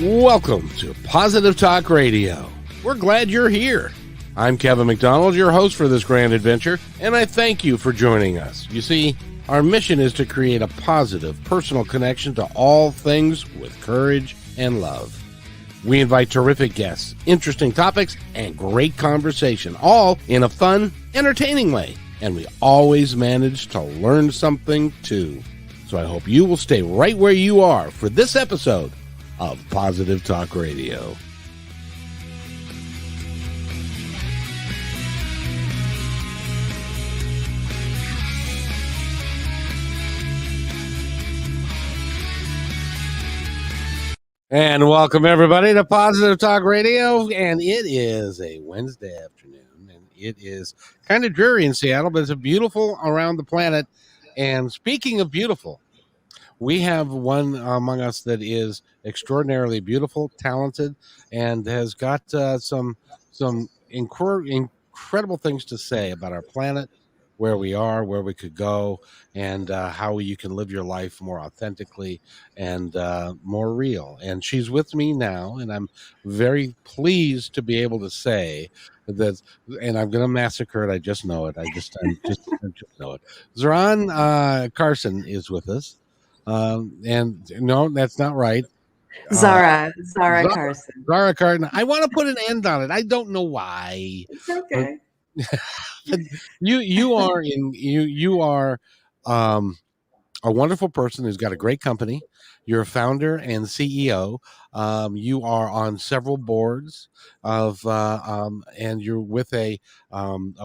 Welcome to Positive Talk Radio. We're glad you're here. I'm Kevin McDonald, your host for this grand adventure, and I thank you for joining us. You see, our mission is to create a positive, personal connection to all things with courage and love. We invite terrific guests, interesting topics, and great conversation, all in a fun, entertaining way. And we always manage to learn something, too. So I hope you will stay right where you are for this episode of Positive Talk Radio. And welcome everybody to Positive Talk Radio. And it is a Wednesday afternoon, and it is kind of dreary in Seattle, but it's beautiful around the planet. And speaking of beautiful, we have one among us that is extraordinarily beautiful, talented, and has got some incredible things to say about our planet, where we are, where we could go, and how you can live your life more authentically and more real. And she's with me now, and I'm very pleased to be able to say that. And I'm going to massacre it. I just know it. I just know it. Zahra Karsan is with us. And no, that's not right. Zahra Karsan. Zahra Karsan. I want to put an end on it. I don't know why. It's okay. You are a wonderful person who's got a great company. You're a founder and CEO. You are on several boards of, and you're with a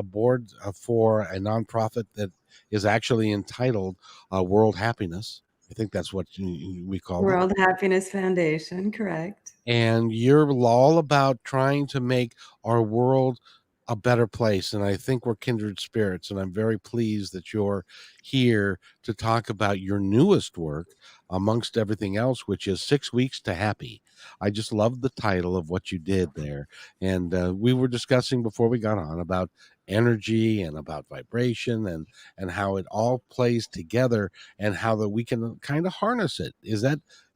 board for a nonprofit that is actually entitled World Happiness. I think that's what we call it. World Happiness Foundation, correct. And you're all about trying to make our world a better place. And I think we're kindred spirits. And I'm very pleased that you're here to talk about your newest work amongst everything else, which is 6 Weeks to Happy. I just love the title of what you did there. And we were discussing before we got on about energy and about vibration and how it all plays together and how that we can kind of harness it.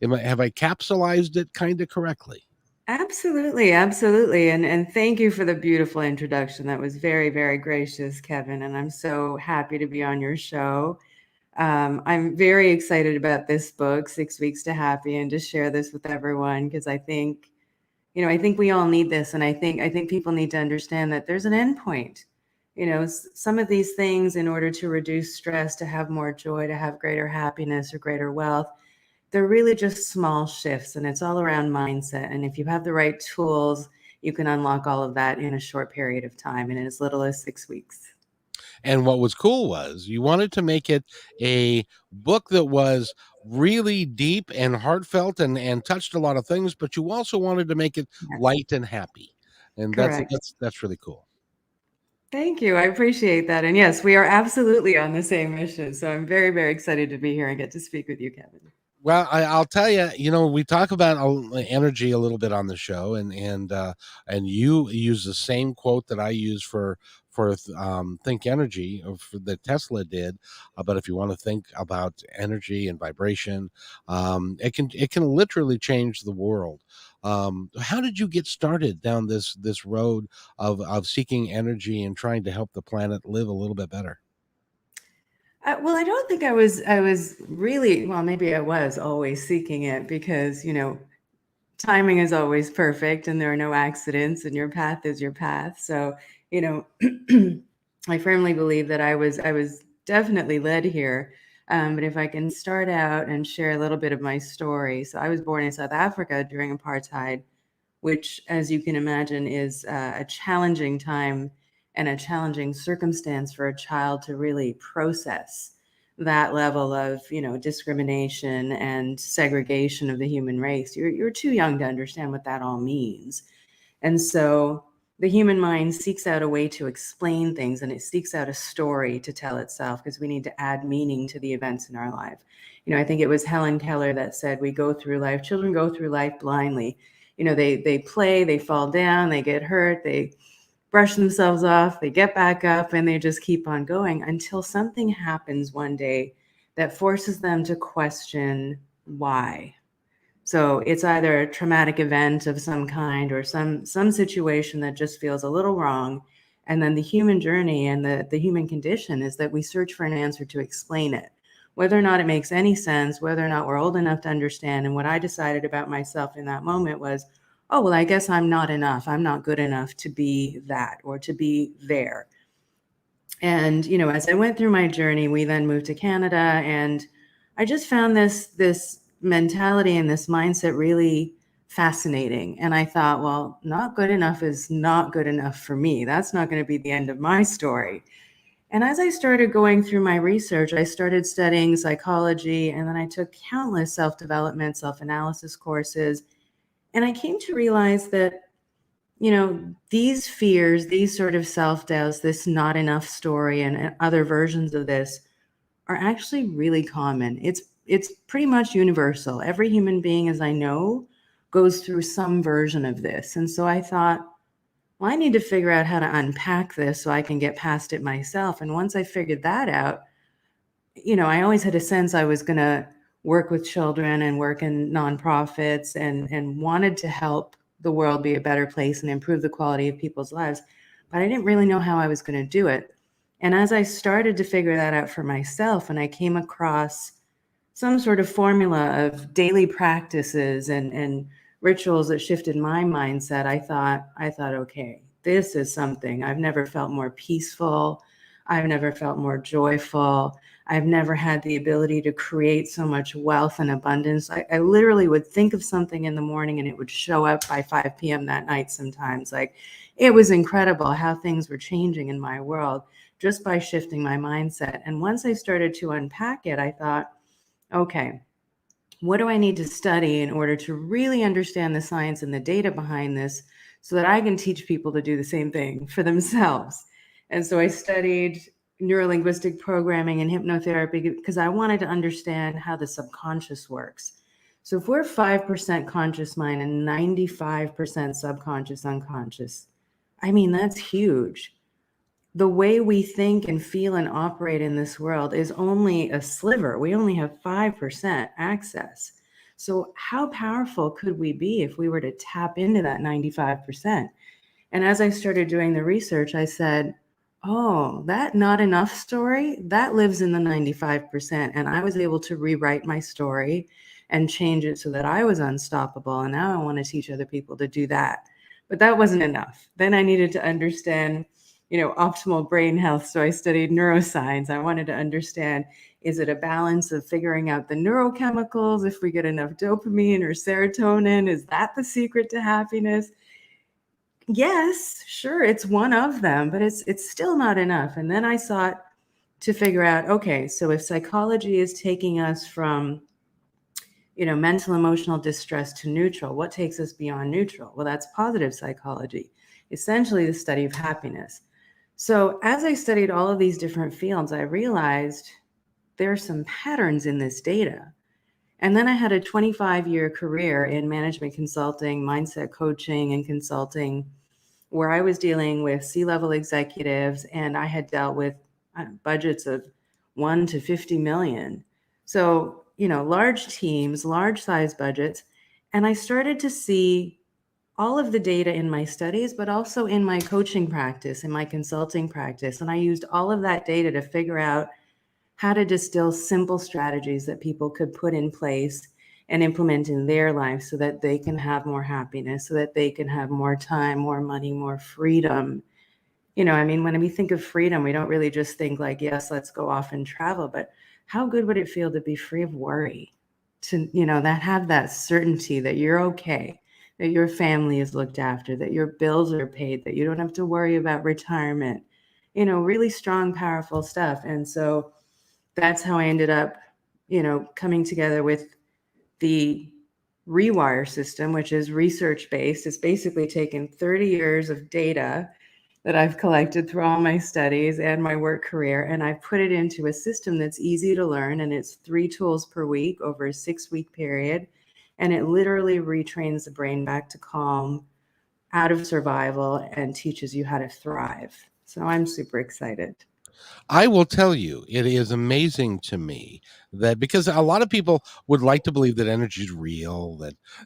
Have I capsulized it kind of correctly? Absolutely. And thank you for the beautiful introduction. That was very, very gracious, Kevin. And I'm so happy to be on your show. I'm very excited about this book, 6 Weeks to Happy, and to share this with everyone, because I think we all need this. And I think people need to understand that there's an end point. Some of these things, in order to reduce stress, to have more joy, to have greater happiness or greater wealth, they're really just small shifts, and it's all around mindset. And if you have the right tools, you can unlock all of that in a short period of time, and in as little as 6 weeks. And what was cool was you wanted to make it a book that was really deep and heartfelt and touched a lot of things, but you also wanted to make it light and happy. And that's really cool. Thank you. I appreciate that. And yes, we are absolutely on the same mission. So I'm very, very excited to be here and get to speak with you, Kevin. Well, I'll tell you, we talk about energy a little bit on the show, and you use the same quote that I use for Think Energy that Tesla did. But if you want to think about energy and vibration, it can literally change the world. How did you get started down this road of seeking energy and trying to help the planet live a little bit better? Well, I don't think I was really, well, maybe I was always seeking it, because, timing is always perfect and there are no accidents and your path is your path. So, I firmly believe that I was definitely led here. But if I can start out and share a little bit of my story. So I was born in South Africa during apartheid, which, as you can imagine, is a challenging time and a challenging circumstance for a child to really process that level of, discrimination and segregation of the human race. You're too young to understand what that all means. And so the human mind seeks out a way to explain things, and it seeks out a story to tell itself, because we need to add meaning to the events in our life. I think it was Helen Keller that said, children go through life blindly. They play, they fall down, they get hurt, they brush themselves off, they get back up, and they just keep on going until something happens one day that forces them to question why. So it's either a traumatic event of some kind or some situation that just feels a little wrong. And then the human journey and the human condition is that we search for an answer to explain it, whether or not it makes any sense, whether or not we're old enough to understand. And what I decided about myself in that moment was, oh, well, I guess I'm not enough. I'm not good enough to be that or to be there. And, as I went through my journey, we then moved to Canada, and I just found this mentality and this mindset really fascinating. And I thought, well, not good enough is not good enough for me. That's not going to be the end of my story. And as I started going through my research, I started studying psychology, and then I took countless self-development, self-analysis courses. And I came to realize that, these fears, these sort of self-doubts, this not enough story and other versions of this are actually really common. It's pretty much universal. Every human being, as I know, goes through some version of this. And so I thought, well, I need to figure out how to unpack this so I can get past it myself. And once I figured that out, I always had a sense I was going to work with children and work in nonprofits and wanted to help the world be a better place and improve the quality of people's lives. But I didn't really know how I was going to do it. And as I started to figure that out for myself, and I came across some sort of formula of daily practices and rituals that shifted my mindset, I thought, okay, this is something. I've never felt more peaceful. I've never felt more joyful. I've never had the ability to create so much wealth and abundance. I literally would think of something in the morning and it would show up by 5 p.m. that night sometimes. Like, it was incredible how things were changing in my world just by shifting my mindset. And once I started to unpack it, I thought, okay, what do I need to study in order to really understand the science and the data behind this so that I can teach people to do the same thing for themselves? And so I studied neurolinguistic programming and hypnotherapy because I wanted to understand how the subconscious works. So if we're 5% conscious mind and 95% subconscious unconscious, I mean, that's huge. The way we think and feel and operate in this world is only a sliver. We only have 5% access. So how powerful could we be if we were to tap into that 95%? And as I started doing the research, I said, oh, that not enough story, that lives in the 95%. And I was able to rewrite my story and change it so that I was unstoppable. And now I want to teach other people to do that. But that wasn't enough. Then I needed to understand, optimal brain health. So I studied neuroscience. I wanted to understand, is it a balance of figuring out the neurochemicals? If we get enough dopamine or serotonin, is that the secret to happiness? Yes, sure, it's one of them, but it's still not enough. And then I sought to figure out, okay, so if psychology is taking us from, mental emotional distress to neutral, what takes us beyond neutral? Well, that's positive psychology, essentially the study of happiness. So as I studied all of these different fields, I realized there are some patterns in this data. And then I had a 25-year career in management consulting, mindset coaching, and consulting, where I was dealing with C-level executives, and I had dealt with budgets of 1 to 50 million. So, large teams, large size budgets. And I started to see all of the data in my studies, but also in my coaching practice, in my consulting practice. And I used all of that data to figure out how to distill simple strategies that people could put in place and implement in their life so that they can have more happiness, so that they can have more time, more money, more freedom. When we think of freedom, we don't really just think like, yes, let's go off and travel, but how good would it feel to be free of worry, to, that have that certainty that you're okay, that your family is looked after, that your bills are paid, that you don't have to worry about retirement, really strong, powerful stuff. And so that's how I ended up, coming together with the Rewire system, which is research-based. It's basically taken 30 years of data that I've collected through all my studies and my work career, and I've put it into a system that's easy to learn, and it's 3 tools per week over a 6-week period, and it literally retrains the brain back to calm, out of survival, and teaches you how to thrive. So I'm super excited. I will tell you, it is amazing to me that because a lot of people would like to believe that energy is real,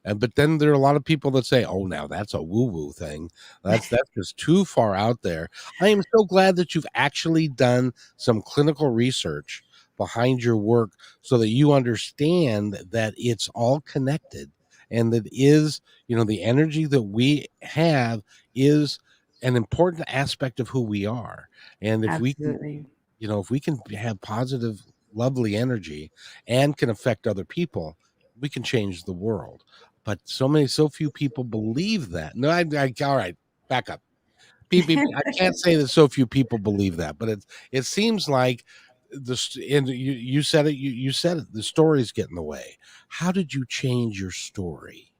but then there are a lot of people that say, "Oh, now that's a woo-woo thing. That's just too far out there." I am so glad that you've actually done some clinical research behind your work so that you understand that it's all connected and that is, the energy that we have is an important aspect of who we are. And Absolutely. if we can have positive, lovely energy and can affect other people, we can change the world. But so few people believe that. No, all right, back up. I can't say that so few people believe that, but it seems like and you said it. You said it. The stories get in the way. How did you change your story?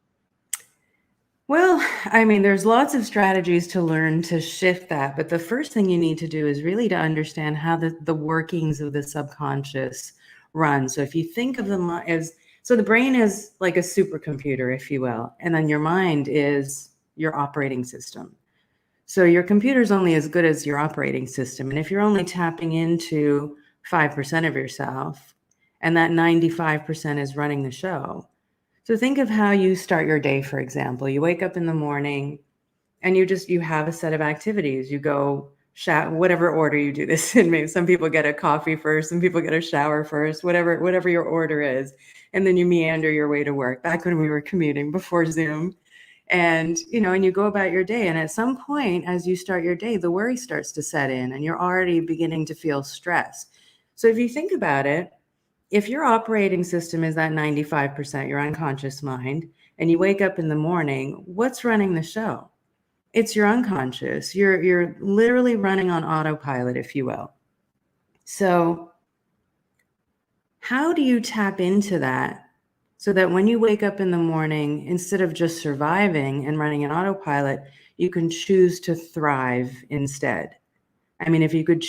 Well, I mean, there's lots of strategies to learn to shift that, but the first thing you need to do is really to understand how the workings of the subconscious run. So if you think of them as, so the brain is like a supercomputer, if you will, and then your mind is your operating system. So your computer's only as good as your operating system. And if you're only tapping into 5% of yourself and that 95% is running the show. So think of how you start your day, for example. You wake up in the morning and you have a set of activities. You go whatever order you do this in. Maybe some people get a coffee first, some people get a shower first, whatever your order is. And then you meander your way to work. Back when we were commuting before Zoom, and you go about your day, and at some point as you start your day, the worry starts to set in and you're already beginning to feel stress. So if you think about it, if your operating system is that 95%, your unconscious mind, and you wake up in the morning, what's running the show? It's your unconscious. You're literally running on autopilot, if you will. So how do you tap into that so that when you wake up in the morning, instead of just surviving and running an autopilot, you can choose to thrive instead? I mean, if you could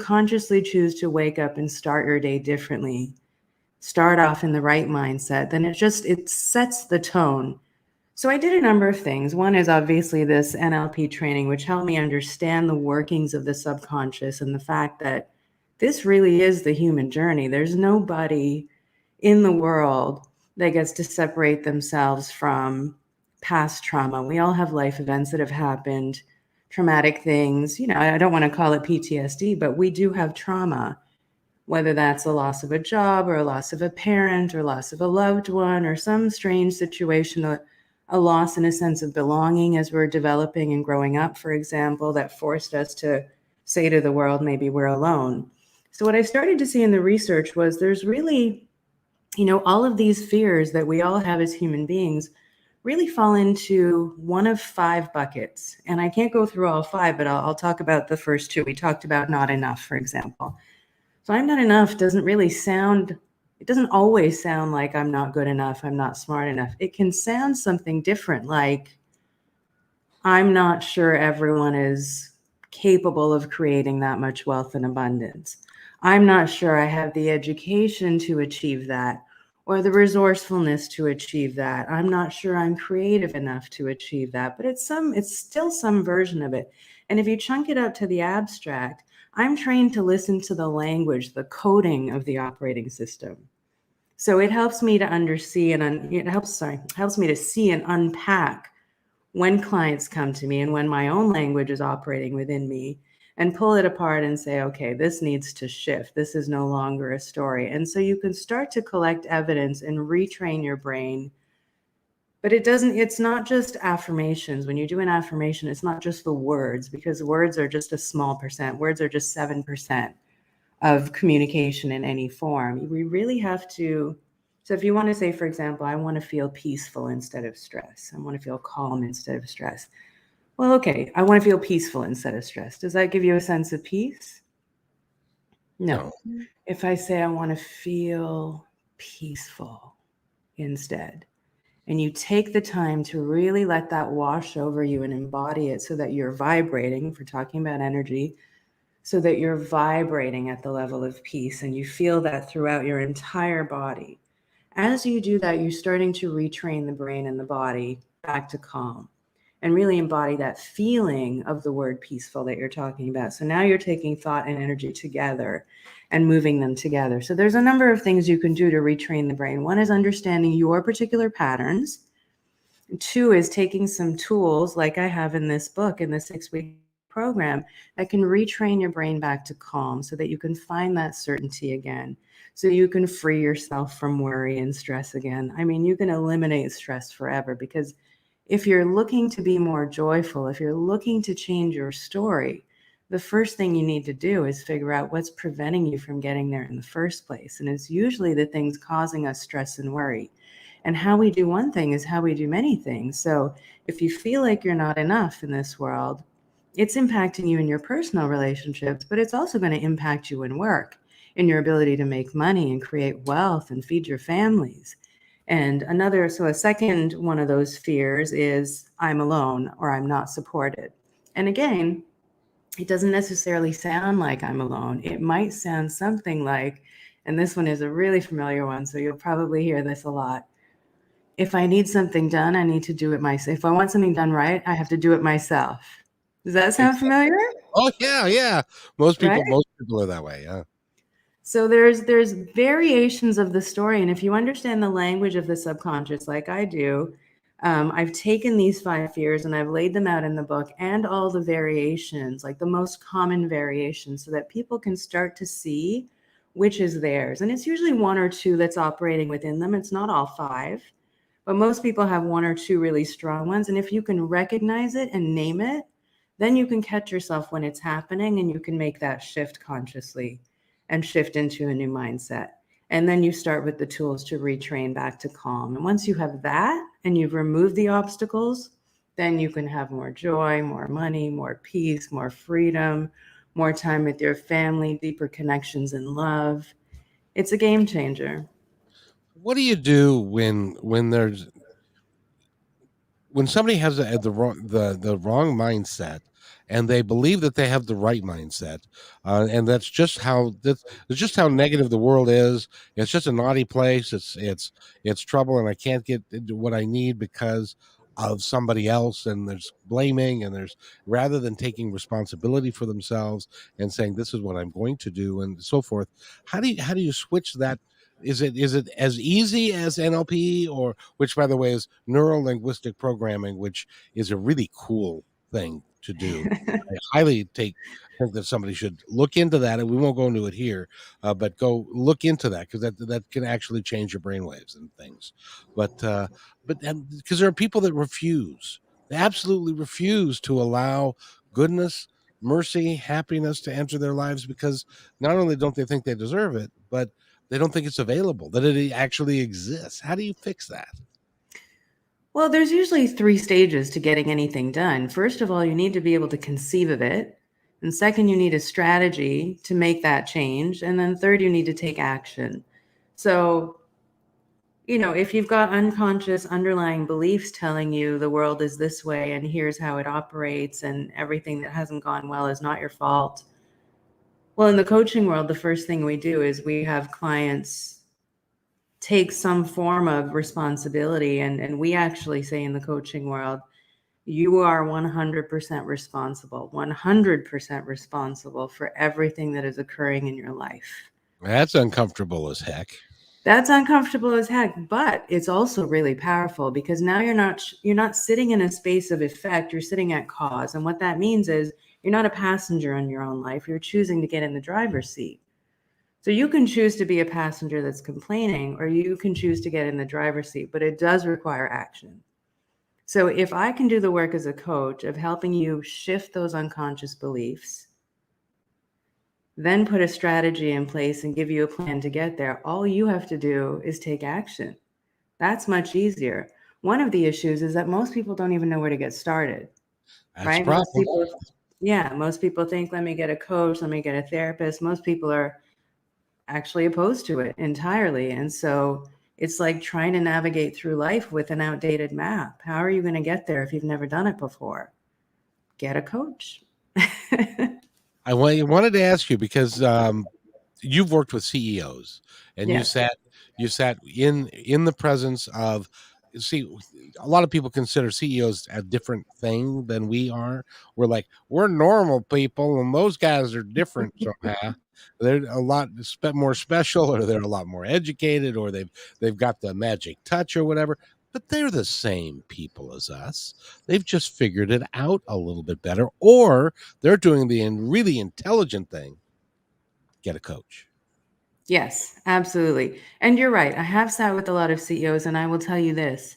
consciously choose to wake up and start your day differently, start off in the right mindset, then it sets the tone. So I did a number of things. One is obviously this NLP training, which helped me understand the workings of the subconscious and the fact that this really is the human journey. There's nobody in the world that gets to separate themselves from past trauma. We all have life events that have happened, traumatic things. I don't want to call it PTSD, but we do have trauma, whether that's a loss of a job or a loss of a parent or loss of a loved one or some strange situation, a loss in a sense of belonging as we're developing and growing up, for example, that forced us to say to the world, maybe we're alone. So what I started to see in the research was there's really, all of these fears that we all have as human beings really fall into one of 5 buckets. And I can't go through all 5, but I'll talk about the first 2. We talked about not enough, for example. So I'm not enough it doesn't always sound like I'm not good enough, I'm not smart enough. It can sound something different, like I'm not sure everyone is capable of creating that much wealth and abundance. I'm not sure I have the education to achieve that or the resourcefulness to achieve that. I'm not sure I'm creative enough to achieve that, but it's still some version of it. And if you chunk it up to the abstract, I'm trained to listen to the language, the coding of the operating system. So it helps me to helps me to see and unpack when clients come to me and when my own language is operating within me, and pull it apart and say, okay, this needs to shift. This is no longer a story. And so you can start to collect evidence and retrain your brain. But it's not just affirmations. When you do an affirmation, it's not just the words, because words are just a small percent. Words are just 7% of communication in any form. We really have to. So if you want to say, for example, I want to feel peaceful instead of stress. I want to feel calm instead of stress. Well, okay, I want to feel peaceful instead of stress. Does that give you a sense of peace? No. No. If I say I want to feel peaceful instead, and you take the time to really let that wash over you and embody it so that you're vibrating, if we're talking about energy, so that you're vibrating at the level of peace and you feel that throughout your entire body. As you do that, you're starting to retrain the brain and the body back to calm. and really embody that feeling of the word peaceful that you're talking about. So now you're taking thought and energy together and moving them together. So there's a number of things you can do to retrain the brain. One is understanding your particular patterns. Two is taking some tools like I have in this book, in the 6-week program, that can retrain your brain back to calm so that you can find that certainty again. So you can free yourself from worry and stress again. I mean, you can eliminate stress forever, because if you're looking to be more joyful, if you're looking to change your story, the first thing you need to do is figure out what's preventing you from getting there in the first place. And it's usually the things causing us stress and worry. And how we do one thing is how we do many things. So if you feel like you're not enough in this world, it's impacting you in your personal relationships, but it's also going to impact you in work, in your ability to make money and create wealth and feed your families. And a second one of those fears is I'm alone or I'm not supported. And again, it doesn't necessarily sound like I'm alone. It might sound something like, and this one is a really familiar one, so you'll probably hear this a lot. If I need something done, I need to do it myself. If I want something done right, I have to do it myself. Does that sound familiar? Oh yeah. Most Right? people are that way. Yeah. So there's variations of the story, and if you understand the language of the subconscious, like I do, I've taken these 5 fears and I've laid them out in the book and all the variations, like the most common variations, so that people can start to see which is theirs. And it's usually 1 or 2 that's operating within them. It's not all 5, but most people have 1 or 2 really strong ones. And if you can recognize it and name it, then you can catch yourself when it's happening and you can make that shift consciously and shift into a new mindset. And then you start with the tools to retrain back to calm. And once you have that and you've removed the obstacles, then you can have more joy, more money, more peace, more freedom, more time with your family, deeper connections and love. It's a game changer. What do you do when somebody has the wrong mindset and they believe that they have the right mindset, and that's just how negative the world is. It's just a naughty place. It's trouble, and I can't get what I need because of somebody else, and there's blaming, and there's, rather than taking responsibility for themselves and saying this is what I'm going to do and so forth. How do you switch that? Is it as easy as NLP, or, which by the way is neuro linguistic programming, which is a really cool thing to do. I highly think that somebody should look into that, and we won't go into it here, but go look into that, because that can actually change your brainwaves and things. But because there are people that refuse, they absolutely refuse to allow goodness, mercy, happiness to enter their lives, because not only don't they think they deserve it, but they don't think it's available, that it actually exists. How do you fix that? Well, there's usually 3 stages to getting anything done. First of all, you need to be able to conceive of it. And second, you need a strategy to make that change. And then third, you need to take action. So, if you've got unconscious underlying beliefs telling you the world is this way and here's how it operates and everything that hasn't gone well is not your fault. Well, in the coaching world, the first thing we do is we have clients take some form of responsibility. And we actually say in the coaching world, you are 100% responsible, 100% responsible for everything that is occurring in your life. That's uncomfortable as heck. That's uncomfortable as heck, but it's also really powerful, because now you're not sitting in a space of effect, you're sitting at cause. And what that means is you're not a passenger in your own life, you're choosing to get in the driver's seat. So you can choose to be a passenger that's complaining, or you can choose to get in the driver's seat, but it does require action. So if I can do the work as a coach of helping you shift those unconscious beliefs, then put a strategy in place and give you a plan to get there, all you have to do is take action. That's much easier. One of the issues is that most people don't even know where to get started, That's the right? Most problem. people think, let me get a coach, let me get a therapist. Most people are actually opposed to it entirely. And so it's like trying to navigate through life with an outdated map. How are you going to get there if you've never done it before? Get a coach. I wanted to ask you, because you've worked with CEOs, and Yes. you sat in the presence of see, a lot of people consider CEOs a different thing than we are. We're like, we're normal people, and those guys are different somehow. They're a lot more special, or they're a lot more educated, or they've got the magic touch or whatever. But they're the same people as us. They've just figured it out a little bit better, or they're doing the really intelligent thing: get a coach. Yes, absolutely. And you're right. I have sat with a lot of CEOs, and I will tell you this.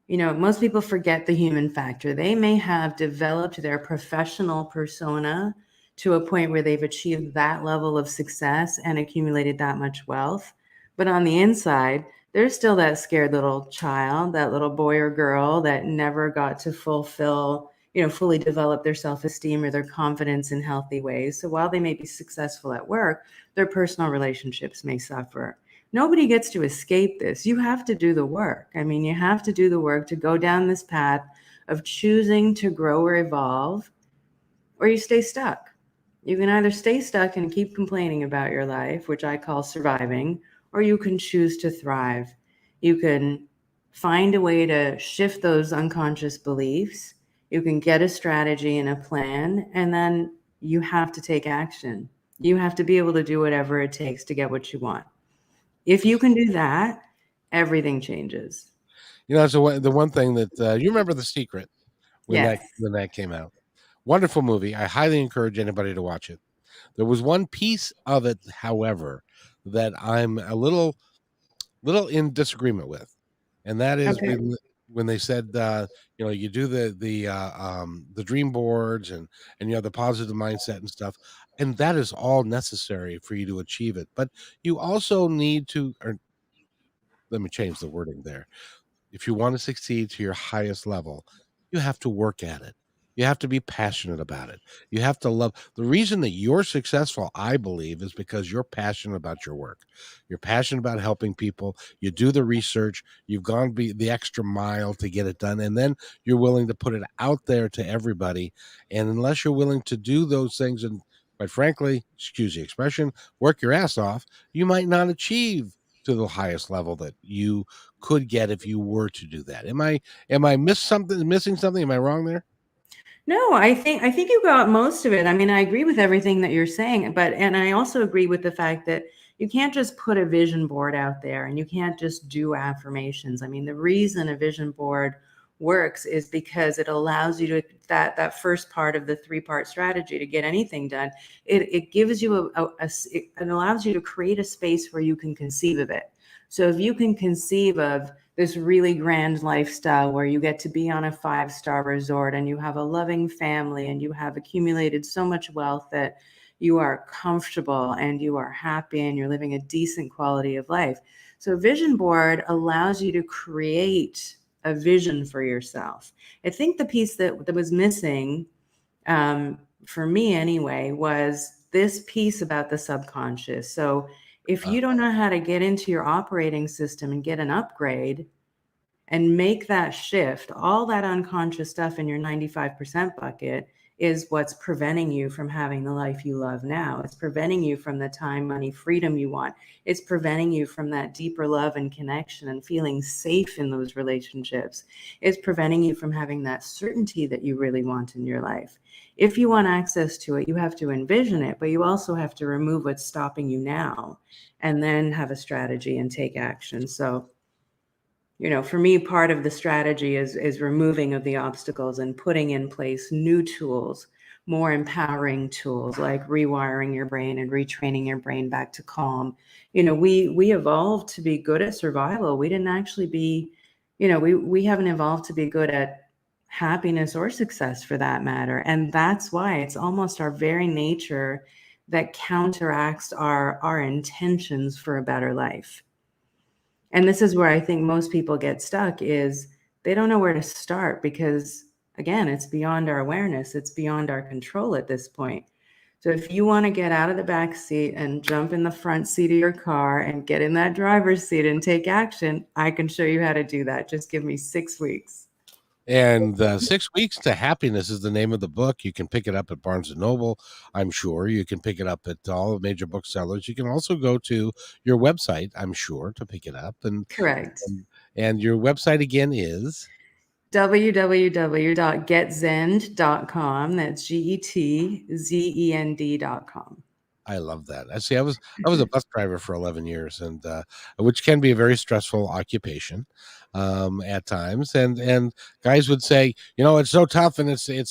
Most people forget the human factor. They may have developed their professional persona to a point where they've achieved that level of success and accumulated that much wealth. But on the inside, there's still that scared little child, that little boy or girl that never got to fully develop their self-esteem or their confidence in healthy ways. So while they may be successful at work, their personal relationships may suffer. Nobody gets to escape this. You have to do the work. I mean, you have to do the work to go down this path of choosing to grow or evolve, or you stay stuck. You can either stay stuck and keep complaining about your life, which I call surviving, or you can choose to thrive. You can find a way to shift those unconscious beliefs. You can get a strategy and a plan, and then you have to take action. You have to be able to do whatever it takes to get what you want. If you can do that, everything changes. So the one thing that you remember, The Secret, when Yes. that came out. Wonderful movie. I highly encourage anybody to watch it. There was one piece of it, however, that I'm a little in disagreement with, and that is Okay. when they said, you do the dream boards and you have the positive mindset and stuff, and that is all necessary for you to achieve it. But you also need to, or let me change the wording there. If you want to succeed to your highest level, you have to work at it. You have to be passionate about it. You have to love the reason that you're successful, I believe, is because you're passionate about your work. You're passionate about helping people. You do the research. You've gone the extra mile to get it done. And then you're willing to put it out there to everybody. And unless you're willing to do those things and, quite frankly, excuse the expression, work your ass off, you might not achieve to the highest level that you could get if you were to do that. Am I missing something? Am I wrong there? No, I think you got most of it. I mean, I agree with everything that you're saying, and I also agree with the fact that you can't just put a vision board out there and you can't just do affirmations. I mean, the reason a vision board works is because it allows you to that first part of the three-part strategy to get anything done. It gives you it allows you to create a space where you can conceive of it. So if you can conceive of this really grand lifestyle where you get to be on a 5-star resort and you have a loving family and you have accumulated so much wealth that you are comfortable and you are happy and you're living a decent quality of life. So a vision board allows you to create a vision for yourself. I think the piece that was missing, for me anyway, was this piece about the subconscious. So if you don't know how to get into your operating system and get an upgrade and make that shift, all that unconscious stuff in your 95% bucket is what's preventing you from having the life you love now. It's preventing you from the time, money, freedom you want. It's preventing you from that deeper love and connection and feeling safe in those relationships. It's preventing you from having that certainty that you really want in your life. If you want access to it, you have to envision it, but you also have to remove what's stopping you now and then have a strategy and take action. So, for me, part of the strategy is removing of the obstacles and putting in place new tools, more empowering tools like rewiring your brain and retraining your brain back to calm. We evolved to be good at survival. We didn't actually be, we haven't evolved to be good at happiness or success for that matter. And that's why it's almost our very nature that counteracts our intentions for a better life. And this is where I think most people get stuck is they don't know where to start because, again, it's beyond our awareness. It's beyond our control at this point. So if you want to get out of the back seat and jump in the front seat of your car and get in that driver's seat and take action, I can show you how to do that. Just give me 6 weeks. And 6 Weeks to Happiness is the name of the book. You can pick it up at Barnes and Noble. I'm sure you can pick it up at all the major booksellers. You can also go to your website, I'm sure, to pick it up. Correct. And your website again is www.getzend.com. That's GETZEND.com. I love that. I see. I was a bus driver for 11 years, and which can be a very stressful occupation at times. And guys would say, it's so tough, and it's and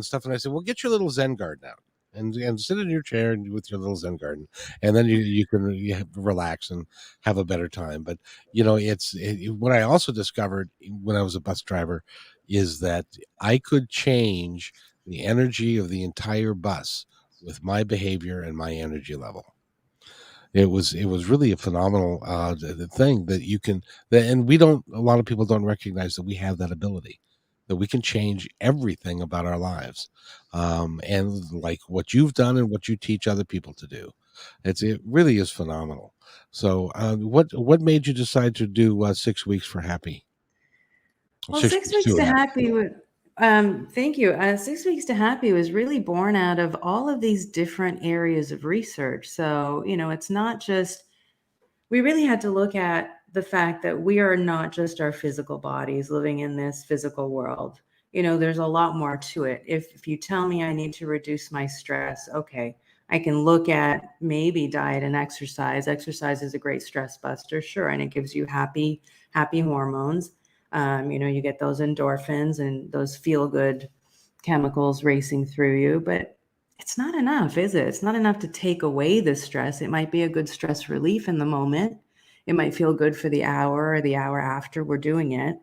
stuff. And I said, well, get your little Zen garden out. And sit in your chair and with your little Zen garden, and then you can relax and have a better time. But what I also discovered when I was a bus driver is that I could change the energy of the entire bus with my behavior and my energy level. It was really a phenomenal thing that you can and a lot of people don't recognize that we have that ability, that we can change everything about our lives, and like what you've done and what you teach other people to do. It really is phenomenal. So what made you decide to do 6 weeks for happy? Well, 6 weeks 6 weeks to to happy. happy thank you. 6 weeks to happy was really born out of all of these different areas of research. So, it's not just, we really had to look at the fact that we are not just our physical bodies living in this physical world. There's a lot more to it. If you tell me I need to reduce my stress, okay, I can look at maybe diet and exercise. Exercise is a great stress buster, sure, and it gives you happy hormones. You get those endorphins and those feel good chemicals racing through you, but it's not enough, is it? It's not enough to take away the stress. It might be a good stress relief in the moment. It might feel good for the hour or the hour after we're doing it.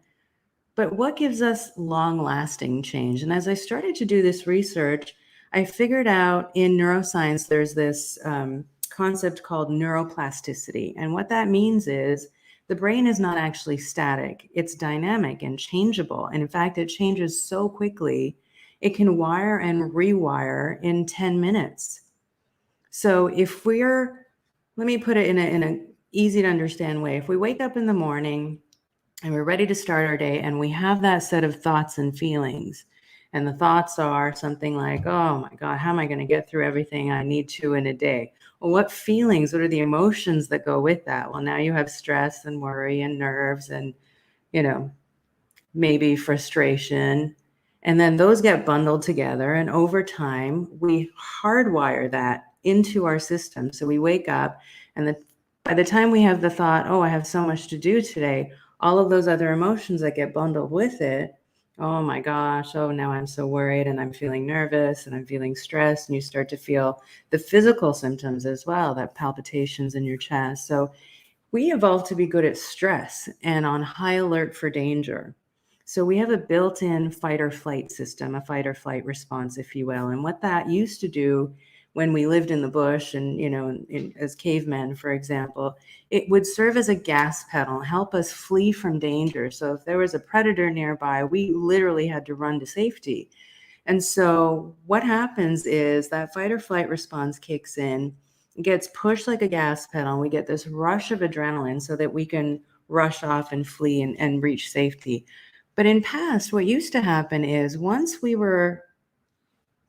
But what gives us long lasting change? And as I started to do this research, I figured out in neuroscience, there's this concept called neuroplasticity. And what that means is the brain is not actually static, it's dynamic and changeable. And in fact, it changes so quickly, it can wire and rewire in 10 minutes. So let me put it in a easy to understand way. If we wake up in the morning and we're ready to start our day and we have that set of thoughts and feelings, and the thoughts are something like, oh my God, how am I going to get through everything I need to in a day? Well, what are the emotions that go with that? Well, now you have stress and worry and nerves and, maybe frustration. And then those get bundled together. And over time, we hardwire that into our system. So we wake up, and by the time we have the thought, oh, I have so much to do today, all of those other emotions that get bundled with it, oh my gosh, oh, now I'm so worried and I'm feeling nervous and I'm feeling stressed. And you start to feel the physical symptoms as well, that palpitations in your chest. So we evolved to be good at stress and on high alert for danger. So we have a built-in fight or flight system, a fight or flight response, if you will. And what that used to do when we lived in the bush and, as cavemen, for example, it would serve as a gas pedal, help us flee from danger. So if there was a predator nearby, we literally had to run to safety. And so what happens is that fight or flight response kicks in, gets pushed like a gas pedal. We get this rush of adrenaline so that we can rush off and flee and reach safety. But in past, what used to happen is once we were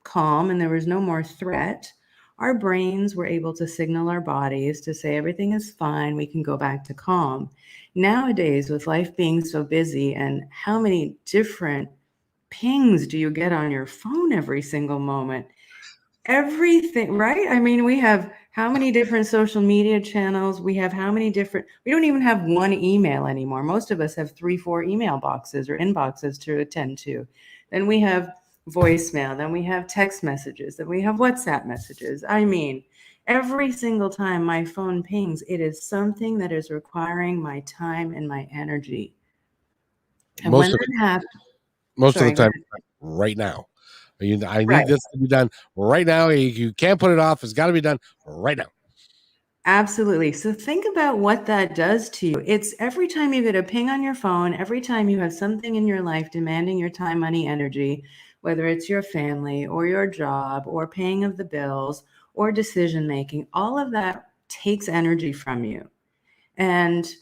calm and there was no more threat, our brains were able to signal our bodies to say everything is fine, we can go back to calm. Nowadays, with life being so busy and how many different pings do you get on your phone every single moment? Everything, right? I mean, we have how many different social media channels? We have how many different, we don't even have one email anymore. Most of us have 3, 4 email boxes or inboxes to attend to. Then we have voicemail, then we have text messages, then we have WhatsApp messages. I mean, every single time my phone pings, it is something that is requiring my time and my energy. And when Most of it, that happens, most of the sorry, go time, ahead. right now. I need Right. this to be done right now. You can't put it off. It's got to be done right now. Absolutely. So think about what that does to you. It's every time you get a ping on your phone, every time you have something in your life demanding your time, money, energy, whether it's your family or your job or paying of the bills or decision making, all of that takes energy from you. And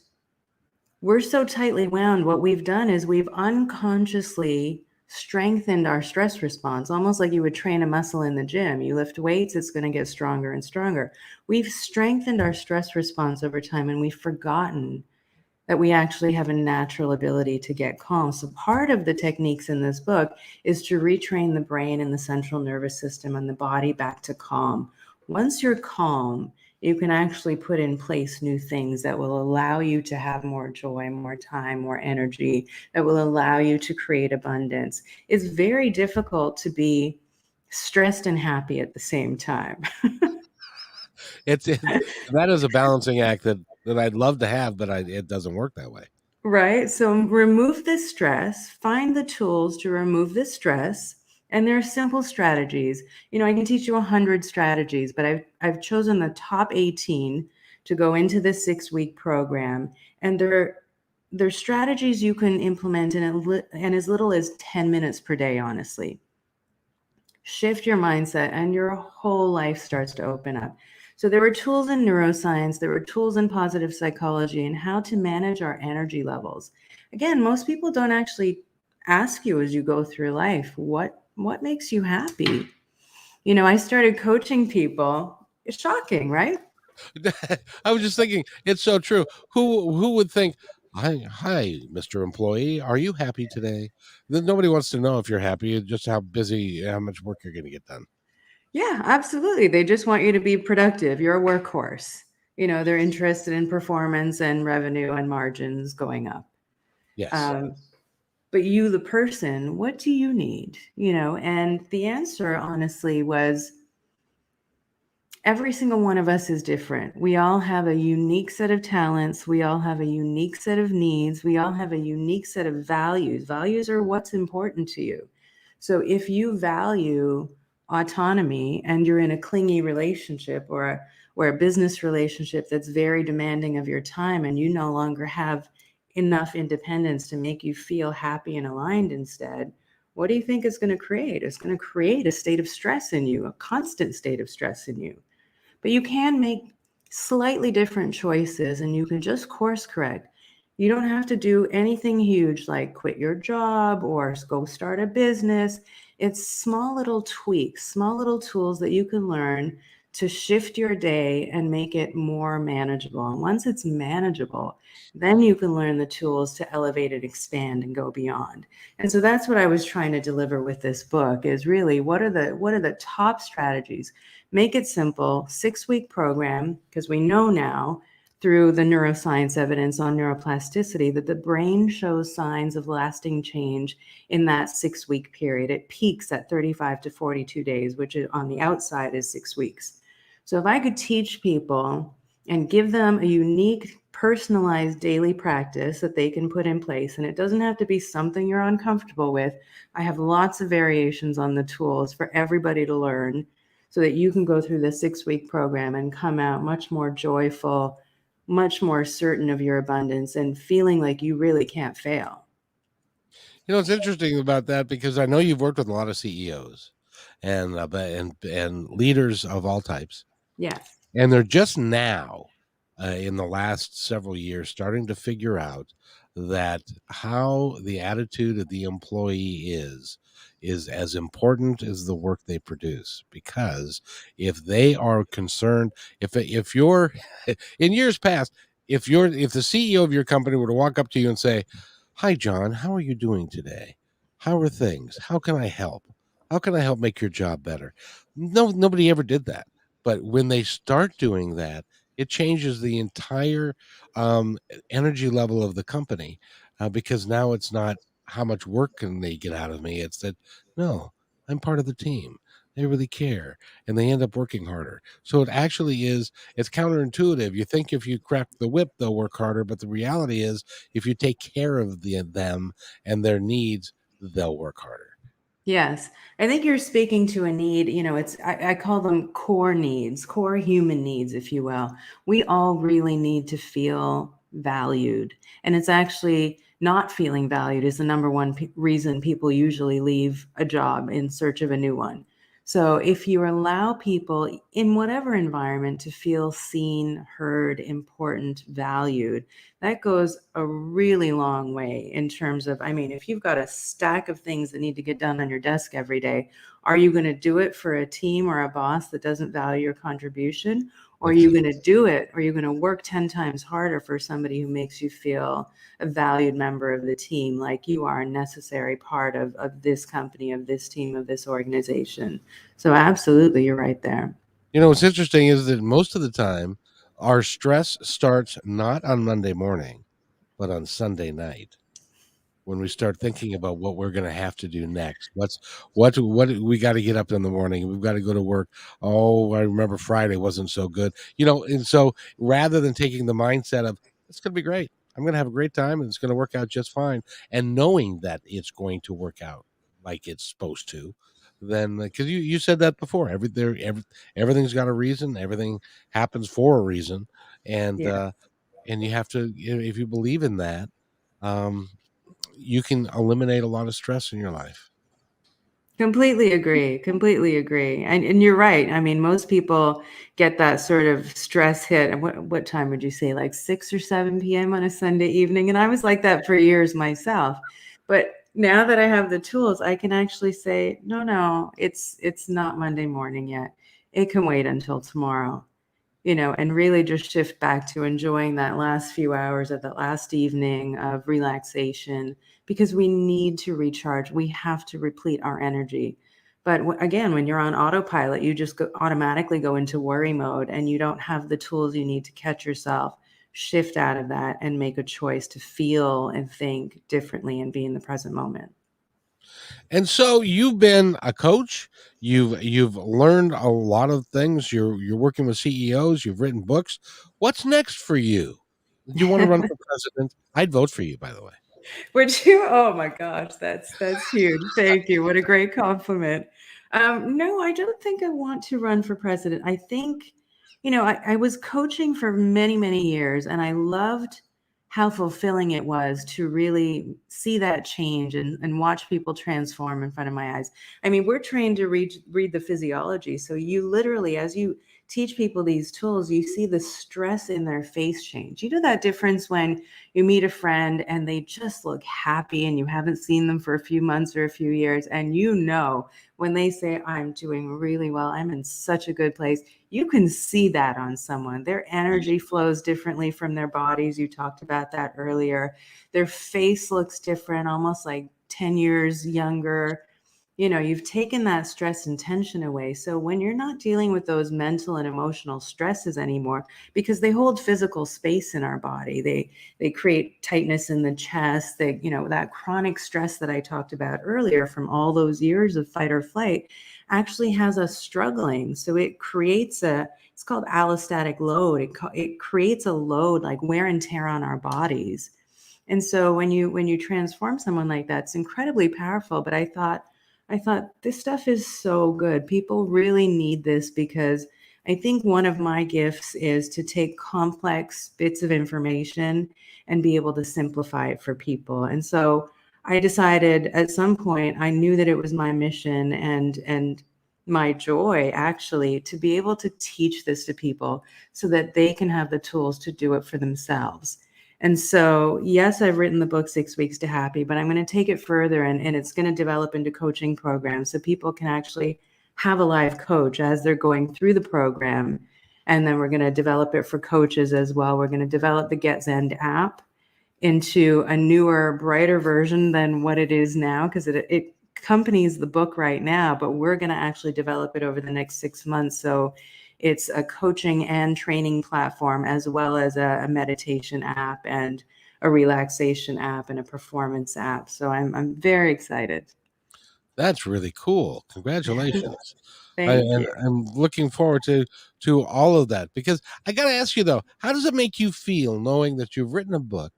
we're so tightly wound. What we've done is we've unconsciously strengthened our stress response, almost like you would train a muscle in the gym. You lift weights, it's going to get stronger and stronger. We've strengthened our stress response over time, and we've forgotten that we actually have a natural ability to get calm. So, part of the techniques in this book is to retrain the brain and the central nervous system and the body back to calm. Once you're calm, you can actually put in place new things that will allow you to have more joy, more time, more energy, that will allow you to create abundance. It's very difficult to be stressed and happy at the same time. That is a balancing act that I'd love to have, but it doesn't work that way. Right. So remove the stress, find the tools to remove the stress. And there are simple strategies. I can teach you 100 strategies, but I've chosen the top 18 to go into this 6-week program. And they're strategies you can implement in as little as 10 minutes per day, honestly. Shift your mindset, and your whole life starts to open up. So there were tools in neuroscience, there were tools in positive psychology, and how to manage our energy levels. Again, most people don't actually ask you as you go through life, what makes you happy? I started coaching people. It's shocking, right? I was just thinking, it's so true. Who would think, hi, Mr. Employee, are you happy today? Nobody wants to know if you're happy, just how busy, how much work you're going to get done. Yeah, absolutely. They just want you to be productive. You're a workhorse. They're interested in performance and revenue and margins going up. Yes. Um, but you, the person, what do you need? And the answer, honestly, was every single one of us is different. We all have a unique set of talents. We all have a unique set of needs. We all have a unique set of values. Values are what's important to you. So if you value autonomy and you're in a clingy relationship or a business relationship that's very demanding of your time, and you no longer have enough independence to make you feel happy and aligned instead, what do you think it's going to create? It's going to create a state of stress in you, a constant state of stress in you. But you can make slightly different choices, and you can just course correct. You don't have to do anything huge like quit your job or go start a business. It's small little tweaks, small little tools that you can learn to shift your day and make it more manageable. And once it's manageable, then you can learn the tools to elevate and expand and go beyond. And so that's what I was trying to deliver with this book, is really what are the top strategies. Make it simple, 6-week program, because we know now through the neuroscience evidence on neuroplasticity that the brain shows signs of lasting change in that 6-week period. It peaks at 35 to 42 days, which on the outside is 6 weeks. So if I could teach people and give them a unique, personalized daily practice that they can put in place, and it doesn't have to be something you're uncomfortable with. I have lots of variations on the tools for everybody to learn, so that you can go through the 6-week program and come out much more joyful, much more certain of your abundance, and feeling like you really can't fail. It's interesting about that because I know you've worked with a lot of CEOs and leaders of all types, Yes. and they're just now, in the last several years, starting to figure out that how the attitude of the employee is as important as the work they produce. Because if they are concerned, if you're in years past, if the CEO of your company were to walk up to you and say, "Hi, John, how are you doing today? How are things? How can I help? How can I help make your job better?" No, nobody ever did that. But when they start doing that, it changes the entire energy level of the company, because now it's not how much work can they get out of me. It's that, no, I'm part of the team. They really care, and they end up working harder. So it actually is. It's counterintuitive. You think if you crack the whip, they'll work harder, but the reality is, if you take care of them and their needs, they'll work harder. Yes. I think you're speaking to a need, I call them core needs, core human needs, if you will. We all really need to feel valued. And it's actually not feeling valued is the number one reason people usually leave a job in search of a new one. So if you allow people in whatever environment to feel seen, heard, important, valued, that goes a really long way in terms of, I mean, if you've got a stack of things that need to get done on your desk every day, are you going to do it for a team or a boss that doesn't value your contribution? Or are you going to do it? Or are you going to work 10 times harder for somebody who makes you feel a valued member of the team, like you are a necessary part of this company, of this team, of this organization? So absolutely, you're right there. What's interesting is that most of the time, our stress starts not on Monday morning, but on Sunday night when we start thinking about what we're going to have to do next. What we got to get up in the morning. We've got to go to work. Oh, I remember Friday wasn't so good. And so rather than taking the mindset of it's going to be great, I'm going to have a great time and it's going to work out just fine, and knowing that it's going to work out like it's supposed to, then because you said that before, everything's got a reason. Everything happens for a reason, and Yeah. and you have to, if you believe in that, um, you can eliminate a lot of stress in your life. Completely agree. Completely agree. And you're right. I mean, most people get that sort of stress hit. And what time would you say? Like 6 or 7 p.m. on a Sunday evening? And I was like that for years myself. But now that I have the tools, I can actually say, no, no, it's not Monday morning yet. It can wait until tomorrow. And really just shift back to enjoying that last few hours of that last evening of relaxation, because we need to recharge. We have to replete our energy. But again, when you're on autopilot, you just automatically go into worry mode and you don't have the tools you need to catch yourself, shift out of that, and make a choice to feel and think differently and be in the present moment. And so you've been a coach. You've learned a lot of things. You're working with CEOs. You've written books. What's next for you? Do you want to run for president? I'd vote for you, by the way. Would you? Oh my gosh, that's huge. Thank you. What a great compliment. No, I don't think I want to run for president. I think, I was coaching for many, many years, and I loved how fulfilling it was to really see that change and watch people transform in front of my eyes. I mean, we're trained to read the physiology. So you literally, as you teach people these tools, you see the stress in their face change. You know that difference when you meet a friend and they just look happy and you haven't seen them for a few months or a few years, and when they say, I'm doing really well, I'm in such a good place, you can see that on someone. Their energy flows differently from their bodies. You talked about that earlier. Their face looks different, almost like 10 years younger. You've taken that stress and tension away. So when you're not dealing with those mental and emotional stresses anymore, because they hold physical space in our body, they create tightness in the chest. That chronic stress that I talked about earlier from all those years of fight or flight actually has us struggling. So it creates it's called allostatic load. It creates a load, like wear and tear on our bodies. And so when you transform someone like that, it's incredibly powerful. But I thought this stuff is so good. People really need this, because I think one of my gifts is to take complex bits of information and be able to simplify it for people. And so I decided at some point, I knew that it was my mission and my joy, actually, to be able to teach this to people so that they can have the tools to do it for themselves. And so, yes, I've written the book 6 Weeks to Happy, but I'm going to take it further, and it's going to develop into coaching programs so people can actually have a live coach as they're going through the program. And then we're going to develop it for coaches as well. We're going to develop the Get Zen app into a newer, brighter version than what it is now, because it accompanies the book right now, but we're going to actually develop it over the next 6 months. So it's a coaching and training platform, as well as a meditation app and a relaxation app and a performance app. So I'm very excited. That's really cool. Congratulations. Thank you. I'm looking forward to all of that, because I got to ask you though, how does it make you feel knowing that you've written a book,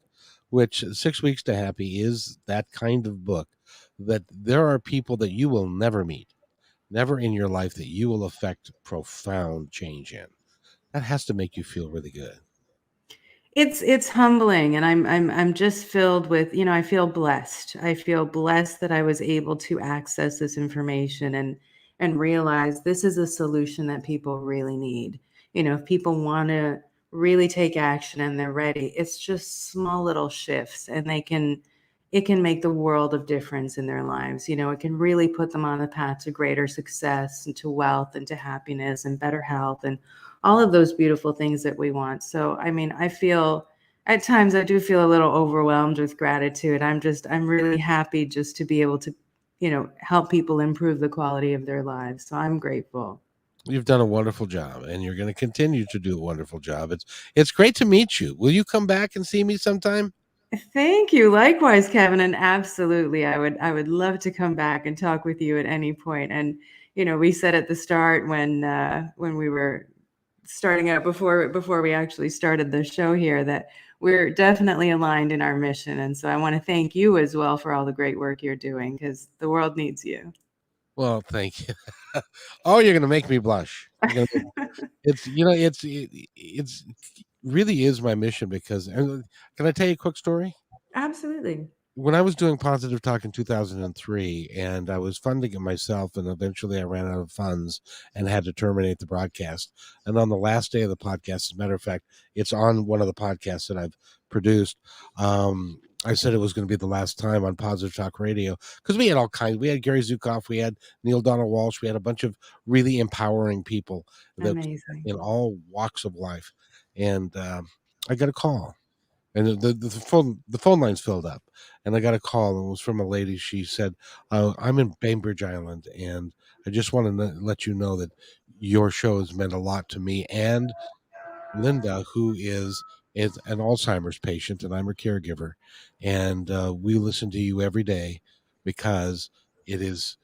which 6 Weeks to Happy is that kind of book, that there are people that you will never meet, never in your life, that you will affect profound change in? That has to make you feel really good. It's humbling, and I'm just filled with, I feel blessed. I feel blessed that I was able to access this information and realize this is a solution that people really need. If people want to really take action and they're ready, it's just small little shifts, and it can make the world of difference in their lives. It can really put them on the path to greater success and to wealth and to happiness and better health and all of those beautiful things that we want. So, I mean, I feel at times I do feel a little overwhelmed with gratitude. I'm really happy just to be able to, help people improve the quality of their lives. So I'm grateful. You've done a wonderful job, and you're going to continue to do a wonderful job. It's great to meet you. Will you come back and see me sometime? Thank you. Likewise, Kevin. And absolutely, I would love to come back and talk with you at any point. And we said at the start when we were starting out before we actually started the show here that we're definitely aligned in our mission. And so I want to thank you as well for all the great work you're doing, because the world needs you. Well, thank you. Oh, you're going to make me blush. It's it's really is my mission because can I tell you a quick story? Absolutely. When I was doing Positive Talk in 2003, and I was funding it myself, and eventually I ran out of funds and had to terminate the broadcast. And on the last day of the podcast, as a matter of fact, it's on one of the podcasts that I've produced. I said it was going to be the last time on Positive Talk Radio because we had all kinds. We had Gary Zukoff, we had Neil Donald Walsh, we had a bunch of really empowering people that Amazing. in all walks of life. And I got a call, and the phone lines filled up, and I got a call, and it was from a lady. She said, I'm in Bainbridge Island, and I just want to let you know that your show has meant a lot to me and Linda, who is an Alzheimer's patient, and I'm her caregiver, and we listen to you every day because it's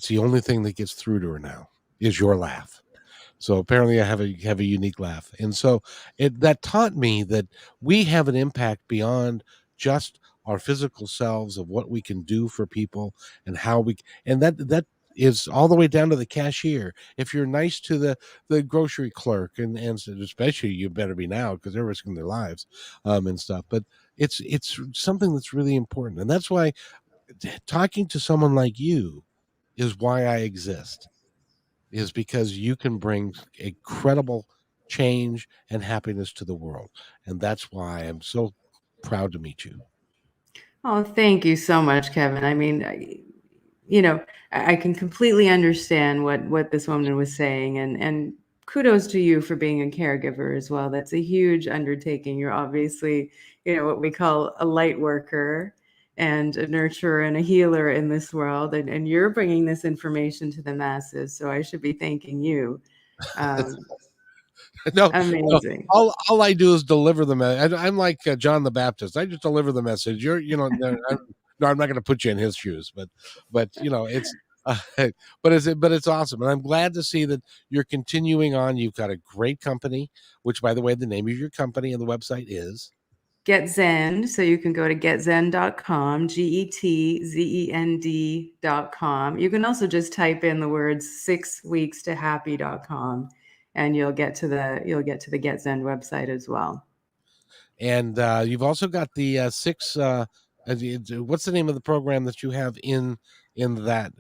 the only thing that gets through to her now is your laugh. So apparently, I have a unique laugh, and so that taught me that we have an impact beyond just our physical selves of what we can do for people and how we and that is all the way down to the cashier. If you're nice to the grocery clerk, and especially you better be now because they're risking their lives, and stuff. But it's something that's really important, and that's why talking to someone like you is why I exist, is because you can bring incredible change and happiness to the world. And that's why I'm so proud to meet you. Oh, thank you so much, Kevin. I mean, you know, I can completely understand what this woman was saying, and kudos to you for being a caregiver as well. That's a huge undertaking. You're obviously, what we call a light worker and a nurturer and a healer in this world, and you're bringing this information to the masses. So I should be thanking you. Um, No, no, Amazing. all I do is deliver the message. I'm like John the Baptist. I just deliver the message. No, I'm not going to put you in his shoes, but it's, but it's awesome, and I'm glad to see that you're continuing on. You've got a great company, which, by the way, the name of your company and the website is. Get Zen. So you can go to getzen.com, GETZEND.com. You can also just type in the words 6weeks to happy.com, and you'll get to the Get Zen website as well. And you've also got the six. What's the name of the program that you have in that?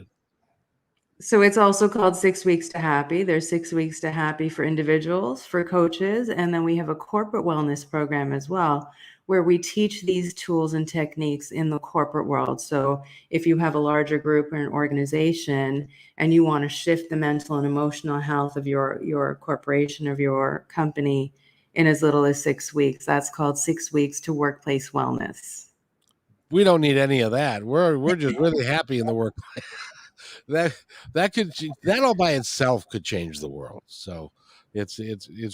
So it's also called 6weeks to happy. There's 6weeks to happy for individuals, for coaches, and then we have a corporate wellness program as well, where we teach these tools and techniques in the corporate world. So if you have a larger group or an organization and you want to shift the mental and emotional health of your corporation, of your company, in as little as 6 weeks, that's called 6 weeks to workplace wellness. We don't need any of that. We're just really happy in the work. that that all by itself could change the world. So it's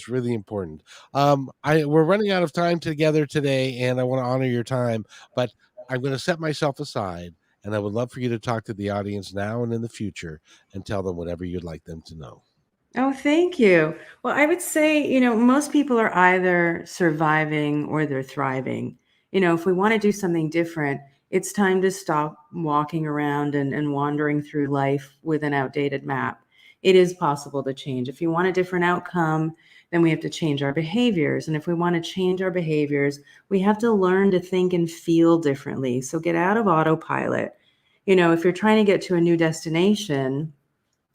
really important. We're running out of time together today, and I want to honor your time, but I'm going to set myself aside, and I would love for you to talk to the audience now and in the future and tell them whatever you'd like them to know. Oh, thank you. Well, I would say, most people are either surviving or they're thriving. If we want to do something different, it's time to stop walking around and wandering through life with an outdated map. It is possible to change. If you want a different outcome, then we have to change our behaviors. And if we want to change our behaviors, we have to learn to think and feel differently. So get out of autopilot. If you're trying to get to a new destination,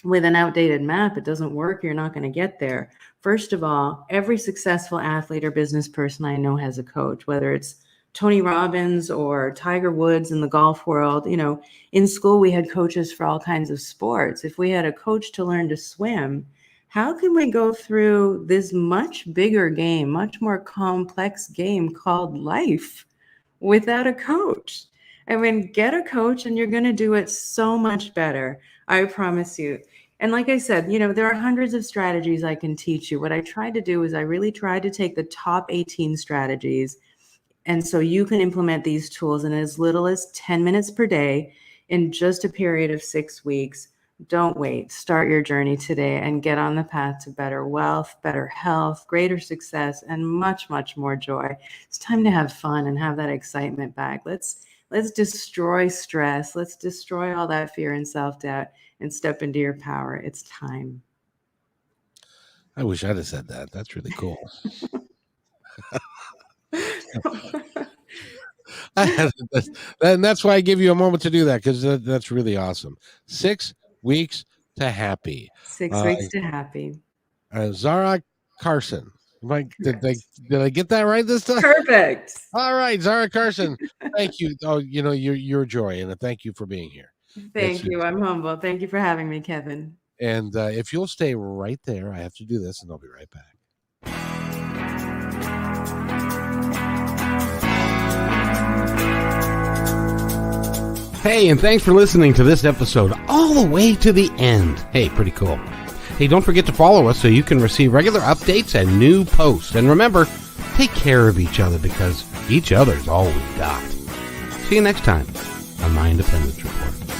with an outdated map, it doesn't work. You're not going to get there. First of all, every successful athlete or business person I know has a coach, whether it's Tony Robbins or Tiger Woods in the golf world. You know, in school, we had coaches for all kinds of sports. If we had a coach to learn to swim, how can we go through this much bigger game, much more complex game called life without a coach? I mean, get a coach and you're going to do it so much better. I promise you. And like I said, you know, there are hundreds of strategies I can teach you. What I tried to do is I really tried to take the top 18 strategies. And so you can implement these tools in as little as 10 minutes per day in just a period of 6 weeks. Don't wait. Start your journey today and get on the path to better wealth, better health, greater success, and much, much more joy. It's time to have fun and have that excitement back. Let's destroy stress. Let's destroy all that fear and self-doubt and step into your power. It's time. I wish I'd have said that. That's really cool. And that's why I give you a moment to do that, because that's really awesome. 6 weeks to happy. 6 weeks to happy. Zahra Karsan. Did I get that right this time? Perfect. All right, Zahra Karsan. Thank you. Oh, you know, you're a joy, and thank you for being here. Thank you. I'm humble. Thank you for having me, Kevin. And if you'll stay right there, I have to do this, and I'll be right back. Hey, and thanks for listening to this episode all the way to the end. Hey, pretty cool. Hey, don't forget to follow us so you can receive regular updates and new posts. And remember, take care of each other, because each other's all we've got. See you next time on My Independence Report.